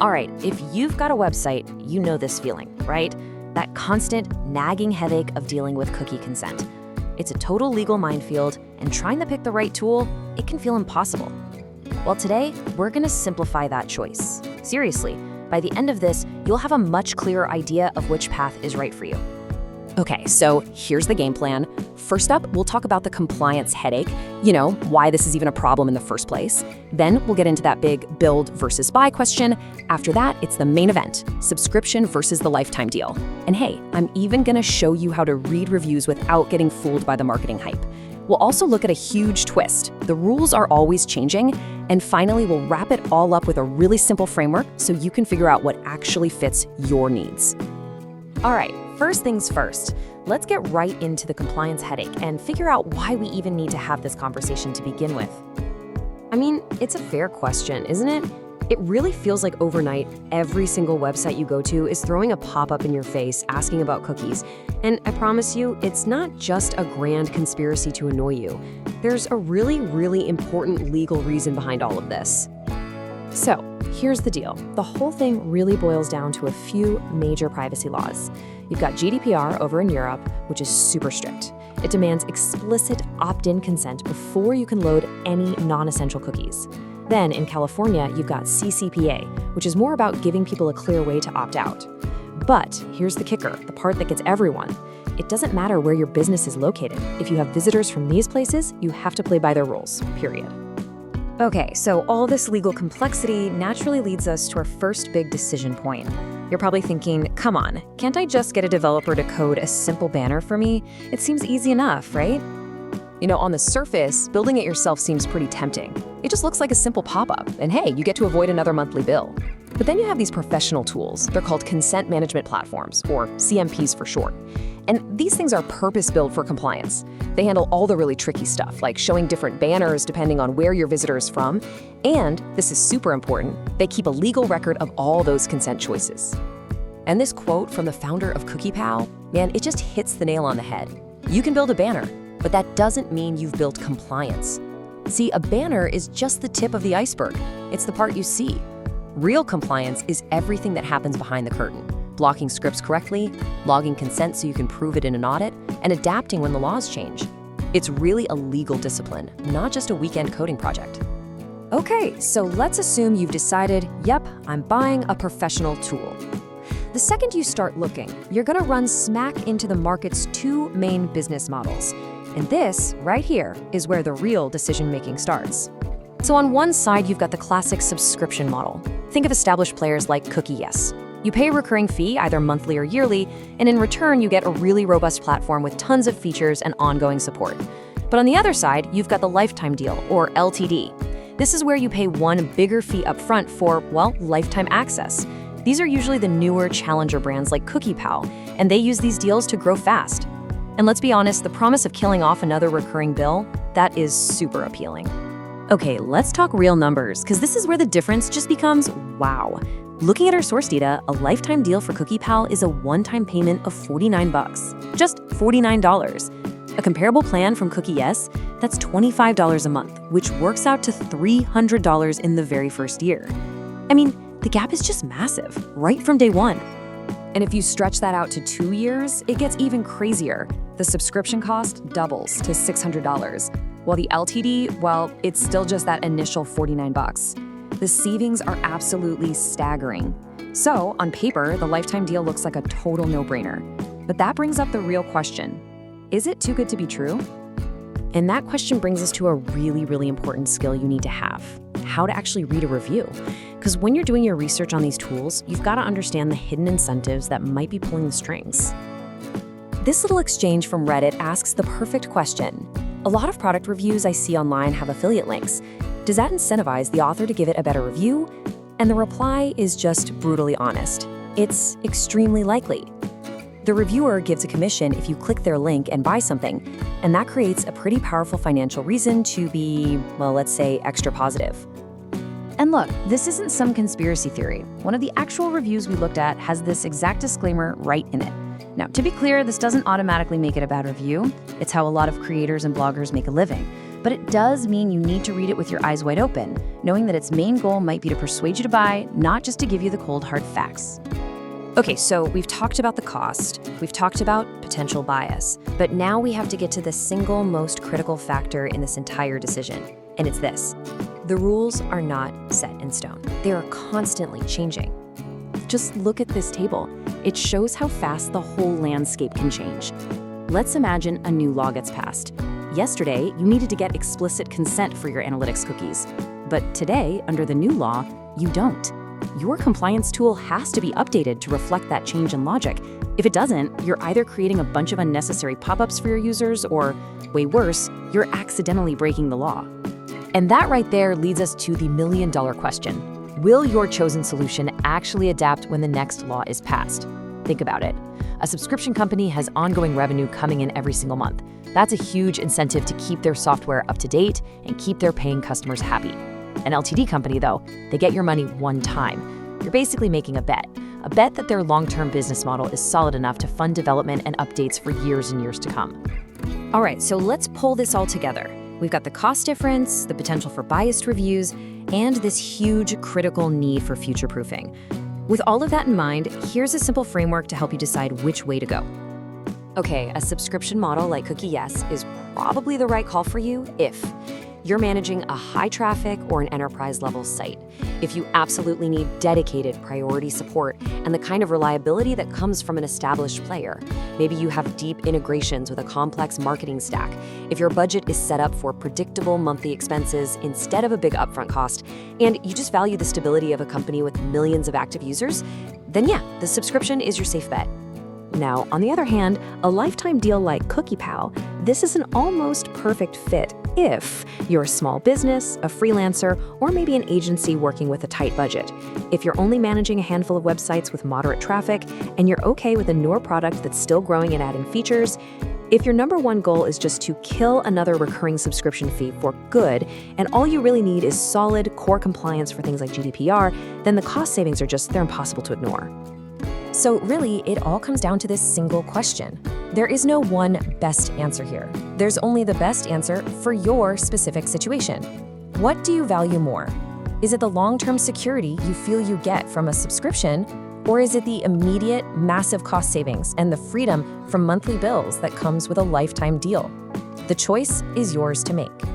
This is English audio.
All right, if you've got a website, you know this feeling, right? That constant, nagging headache of dealing with cookie consent. It's a total legal minefield, and trying to pick the right tool, it can feel impossible. Well, today, we're going to simplify that choice. Seriously, by the end of this, you'll have a much clearer idea of which path is right for you. Okay, so here's the game plan. First up, we'll talk about the compliance headache, why this is even a problem in the first place. Then we'll get into that big build versus buy question. After that, it's the main event, subscription versus the lifetime deal. And hey, I'm even gonna show you how to read reviews without getting fooled by the marketing hype. We'll also look at a huge twist. The rules are always changing. And finally, we'll wrap it all up with a really simple framework so you can figure out what actually fits your needs. All right, first things first, let's get right into the compliance headache and figure out why we even need to have this conversation to begin with. I mean, it's a fair question, isn't it? It really feels like overnight, every single website you go to is throwing a pop-up in your face asking about cookies. And I promise you, it's not just a grand conspiracy to annoy you. There's a really, really important legal reason behind all of this. So, here's the deal. The whole thing really boils down to a few major privacy laws. You've got GDPR over in Europe, which is super strict. It demands explicit opt-in consent before you can load any non-essential cookies. Then in California, you've got CCPA, which is more about giving people a clear way to opt out. But here's the kicker, the part that gets everyone. It doesn't matter where your business is located. If you have visitors from these places, you have to play by their rules, period. Okay, so all this legal complexity naturally leads us to our first big decision point. You're probably thinking, come on, can't I just get a developer to code a simple banner for me? It seems easy enough, right? On the surface, building it yourself seems pretty tempting. It just looks like a simple pop-up, and hey, you get to avoid another monthly bill. But then you have these professional tools. They're called consent management platforms, or CMPs for short. And these things are purpose-built for compliance. They handle all the really tricky stuff, like showing different banners depending on where your visitor is from. And, this is super important, they keep a legal record of all those consent choices. And this quote from the founder of CookiePal, man, it just hits the nail on the head. You can build a banner, but that doesn't mean you've built compliance. See, a banner is just the tip of the iceberg. It's the part you see. Real compliance is everything that happens behind the curtain. Blocking scripts correctly, logging consent so you can prove it in an audit, and adapting when the laws change. It's really a legal discipline, not just a weekend coding project. Okay, so let's assume you've decided, yep, I'm buying a professional tool. The second you start looking, you're gonna run smack into the market's two main business models. And this, right here, is where the real decision-making starts. So on one side, you've got the classic subscription model. Think of established players like CookiePal. You pay a recurring fee, either monthly or yearly, and in return, you get a really robust platform with tons of features and ongoing support. But on the other side, you've got the lifetime deal, or LTD. This is where you pay one bigger fee upfront for, lifetime access. These are usually the newer challenger brands like CookiePal, and they use these deals to grow fast. And let's be honest, the promise of killing off another recurring bill, that is super appealing. Okay, let's talk real numbers, because this is where the difference just becomes wow. Looking at our source data, a lifetime deal for CookiePal is a one-time payment of $49. Just $49. A comparable plan from CookiePal, that's $25 a month, which works out to $300 in the very first year. I mean, the gap is just massive, right from day one. And if you stretch that out to 2 years, it gets even crazier. The subscription cost doubles to $600, while the LTD, it's still just that initial $49. The savings are absolutely staggering. So, on paper, the lifetime deal looks like a total no-brainer. But that brings up the real question. Is it too good to be true? And that question brings us to a really, really important skill you need to have: how to actually read a review. Because when you're doing your research on these tools, you've got to understand the hidden incentives that might be pulling the strings. This little exchange from Reddit asks the perfect question. A lot of product reviews I see online have affiliate links. Does that incentivize the author to give it a better review? And the reply is just brutally honest. It's extremely likely. The reviewer gives a commission if you click their link and buy something, and that creates a pretty powerful financial reason to be, let's say, extra positive. And look, this isn't some conspiracy theory. One of the actual reviews we looked at has this exact disclaimer right in it. Now, to be clear, this doesn't automatically make it a bad review. It's how a lot of creators and bloggers make a living. But it does mean you need to read it with your eyes wide open, knowing that its main goal might be to persuade you to buy, not just to give you the cold, hard facts. Okay, so we've talked about the cost, we've talked about potential bias, but now we have to get to the single most critical factor in this entire decision, and it's this. The rules are not set in stone. They are constantly changing. Just look at this table. It shows how fast the whole landscape can change. Let's imagine a new law gets passed. Yesterday, you needed to get explicit consent for your analytics cookies. But today, under the new law, you don't. Your compliance tool has to be updated to reflect that change in logic. If it doesn't, you're either creating a bunch of unnecessary pop-ups for your users or, way worse, you're accidentally breaking the law. And that right there leads us to the million-dollar question. Will your chosen solution actually adapt when the next law is passed? Think about it. A subscription company has ongoing revenue coming in every single month. That's a huge incentive to keep their software up to date and keep their paying customers happy. An LTD company, though, they get your money one time. You're basically making a bet that their long-term business model is solid enough to fund development and updates for years and years to come. All right, so let's pull this all together. We've got the cost difference, the potential for biased reviews, and this huge critical need for future-proofing. With all of that in mind, here's a simple framework to help you decide which way to go. Okay, a subscription model like CookiePal is probably the right call for you if you're managing a high-traffic or an enterprise-level site, if you absolutely need dedicated priority support and the kind of reliability that comes from an established player. Maybe you have deep integrations with a complex marketing stack. If your budget is set up for predictable monthly expenses instead of a big upfront cost, and you just value the stability of a company with millions of active users, then yeah, the subscription is your safe bet. Now, on the other hand, a lifetime deal like CookiePal, this is an almost perfect fit if you're a small business, a freelancer, or maybe an agency working with a tight budget. If you're only managing a handful of websites with moderate traffic, and you're okay with a newer product that's still growing and adding features, if your number one goal is just to kill another recurring subscription fee for good, and all you really need is solid core compliance for things like GDPR, then the cost savings they're impossible to ignore. So really, it all comes down to this single question. There is no one best answer here. There's only the best answer for your specific situation. What do you value more? Is it the long-term security you feel you get from a subscription, or is it the immediate, massive cost savings and the freedom from monthly bills that comes with a lifetime deal? The choice is yours to make.